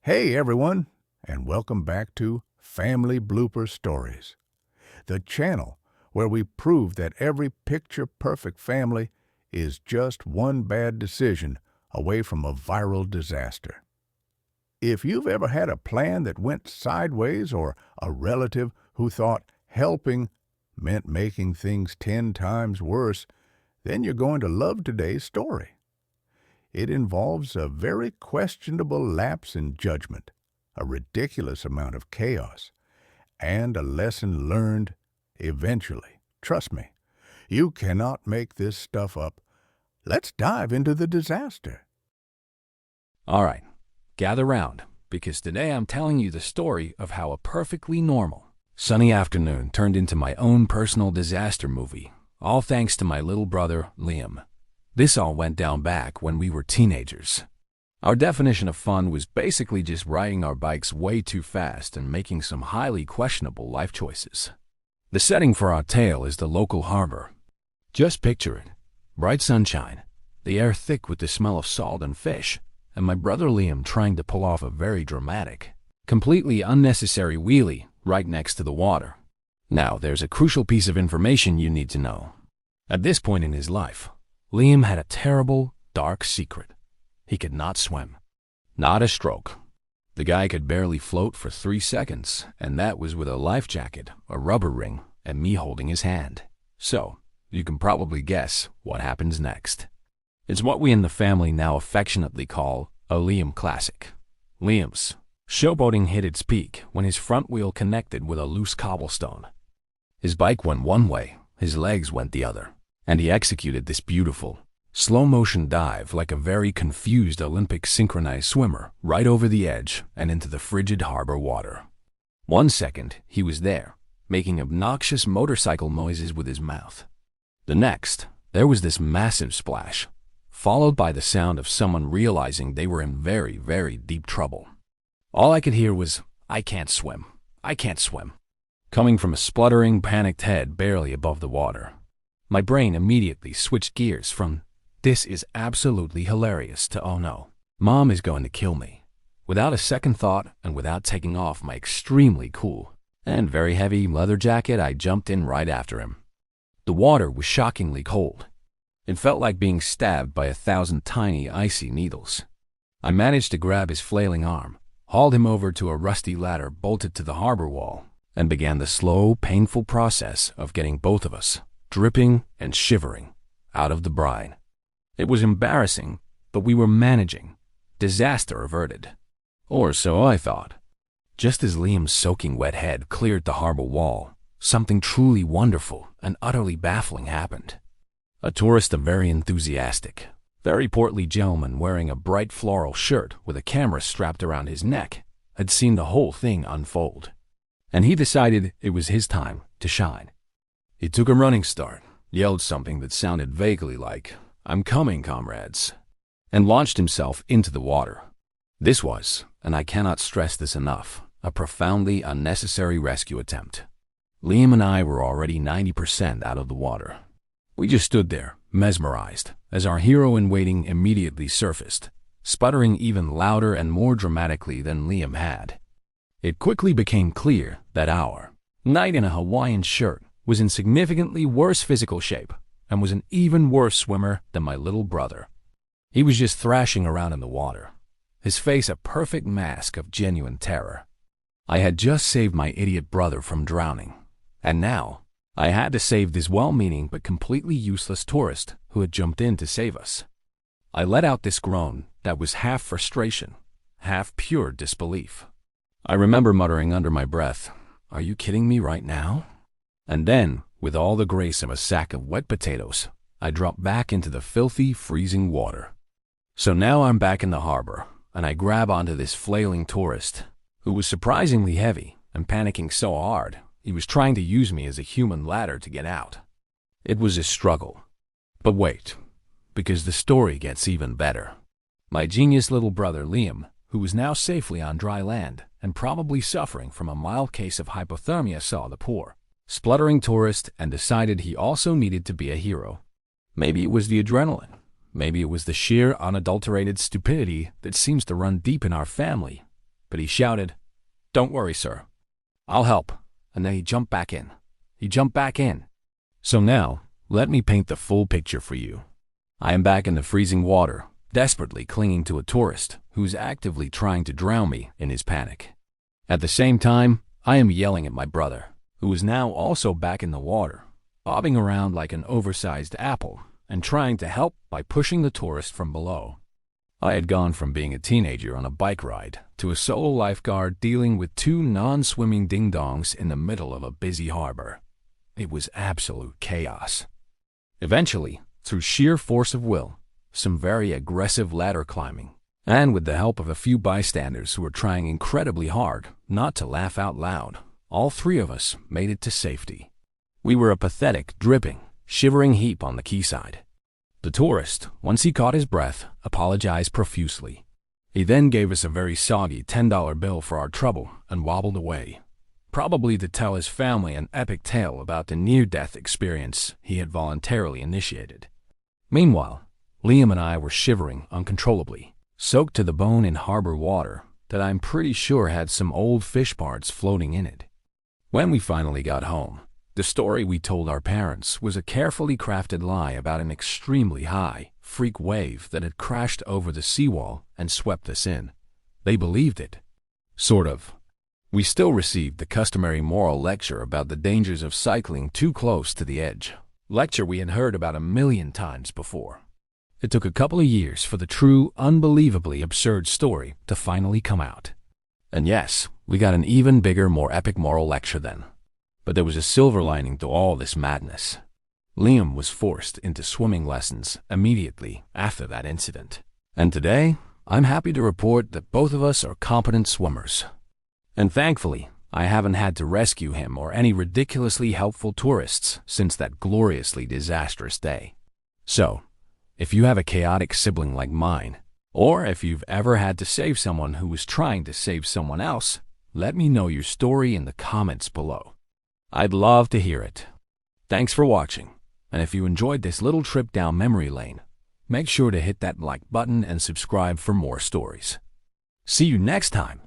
Hey everyone, and welcome back to Family Blooper Stories, the channel where we prove that every picture-perfect family is just one bad decision away from a viral disaster. If you've ever had a plan that went sideways or a relative who thought helping meant making things 10 times worse, then you're going to love today's story. It involves a very questionable lapse in judgment, a ridiculous amount of chaos, and a lesson learned eventually. Trust me, you cannot make this stuff up. Let's dive into the disaster. All right, gather round, because today I'm telling you the story of how a perfectly normal, sunny afternoon turned into my own personal disaster movie, all thanks to my little brother, Liam. This all went down back when we were teenagers. Our definition of fun was basically just riding our bikes way too fast and making some highly questionable life choices. The setting for our tale is the local harbor. Just picture it. Bright sunshine, the air thick with the smell of salt and fish, and my brother Liam trying to pull off a very dramatic, completely unnecessary wheelie right next to the water. Now, there's a crucial piece of information you need to know. At this point in his life, Liam had a terrible, dark secret. He could not swim. Not a stroke. The guy could barely float for 3 seconds, and that was with a life jacket, a rubber ring, and me holding his hand. So, you can probably guess what happens next. It's what we in the family now affectionately call a Liam classic. Liam's showboating hit its peak when his front wheel connected with a loose cobblestone. His bike went one way, his legs went the other, and he executed this beautiful, slow-motion dive like a very confused Olympic synchronized swimmer right over the edge and into the frigid harbor water. 1 second, he was there, making obnoxious motorcycle noises with his mouth. The next, there was this massive splash, followed by the sound of someone realizing they were in very, very deep trouble. All I could hear was, "I can't swim. I can't swim," coming from a spluttering, panicked head barely above the water. My brain immediately switched gears from, "This is absolutely hilarious," to, "Oh no, Mom is going to kill me." Without a second thought and without taking off my extremely cool and very heavy leather jacket, I jumped in right after him. The water was shockingly cold. It felt like being stabbed by 1,000 tiny, icy needles. I managed to grab his flailing arm, hauled him over to a rusty ladder bolted to the harbor wall, and began the slow, painful process of getting both of us, dripping and shivering, out of the brine. It was embarrassing, but we were managing. Disaster averted. Or so I thought. Just as Liam's soaking wet head cleared the harbor wall, something truly wonderful and utterly baffling happened. A tourist, a very enthusiastic, very portly gentleman wearing a bright floral shirt with a camera strapped around his neck, had seen the whole thing unfold. And he decided it was his time to shine. He took a running start, yelled something that sounded vaguely like, "I'm coming, comrades," and launched himself into the water. This was, and I cannot stress this enough, a profoundly unnecessary rescue attempt. Liam and I were already 90% out of the water. We just stood there, mesmerized, as our hero in waiting immediately surfaced, sputtering even louder and more dramatically than Liam had. It quickly became clear that our knight in a Hawaiian shirt was in significantly worse physical shape and was an even worse swimmer than my little brother. He was just thrashing around in the water, his face a perfect mask of genuine terror. I had just saved my idiot brother from drowning, and now I had to save this well-meaning but completely useless tourist who had jumped in to save us. I let out this groan that was half frustration, half pure disbelief. I remember muttering under my breath, "Are you kidding me right now?" And then, with all the grace of a sack of wet potatoes, I dropped back into the filthy, freezing water. So now I'm back in the harbor, and I grab onto this flailing tourist, who was surprisingly heavy and panicking so hard he was trying to use me as a human ladder to get out. It was a struggle. But wait, because the story gets even better. My genius little brother Liam, who was now safely on dry land and probably suffering from a mild case of hypothermia, saw the poor, spluttering tourist and decided he also needed to be a hero. Maybe it was the adrenaline. Maybe it was the sheer, unadulterated stupidity that seems to run deep in our family. but he shouted, "Don't worry, sir. I'll help." And then he jumped back in. So now, let me paint the full picture for you. I am back in the freezing water, desperately clinging to a tourist who's actively trying to drown me in his panic. At the same time, I am yelling at my brother, who is now also back in the water, bobbing around like an oversized apple and trying to help by pushing the tourist from below. I had gone from being a teenager on a bike ride to a solo lifeguard dealing with two non-swimming ding-dongs in the middle of a busy harbor. It was absolute chaos. Eventually, through sheer force of will, some very aggressive ladder climbing, and with the help of a few bystanders who were trying incredibly hard not to laugh out loud, all three of us made it to safety. We were a pathetic, dripping, shivering heap on the quayside. The tourist, once he caught his breath, apologized profusely. He then gave us a very soggy $10 bill for our trouble and wobbled away, probably to tell his family an epic tale about the near-death experience he had voluntarily initiated. Meanwhile, Liam and I were shivering uncontrollably, soaked to the bone in harbor water that I'm pretty sure had some old fish parts floating in it. When we finally got home, the story we told our parents was a carefully crafted lie about an extremely high, freak wave that had crashed over the seawall and swept us in. They believed it. Sort of. We still received the customary moral lecture about the dangers of cycling too close to the edge. Lecture we had heard about 1,000,000 times before. It took a couple of years for the true, unbelievably absurd story to finally come out. And yes, we got an even bigger, more epic moral lecture then. But there was a silver lining to all this madness. Liam was forced into swimming lessons immediately after that incident. And today, I'm happy to report that both of us are competent swimmers. And thankfully, I haven't had to rescue him or any ridiculously helpful tourists since that gloriously disastrous day. So, if you have a chaotic sibling like mine, or if you've ever had to save someone who was trying to save someone else, let me know your story in the comments below. I'd love to hear it. Thanks for watching, and if you enjoyed this little trip down memory lane, make sure to hit that like button and subscribe for more stories. See you next time.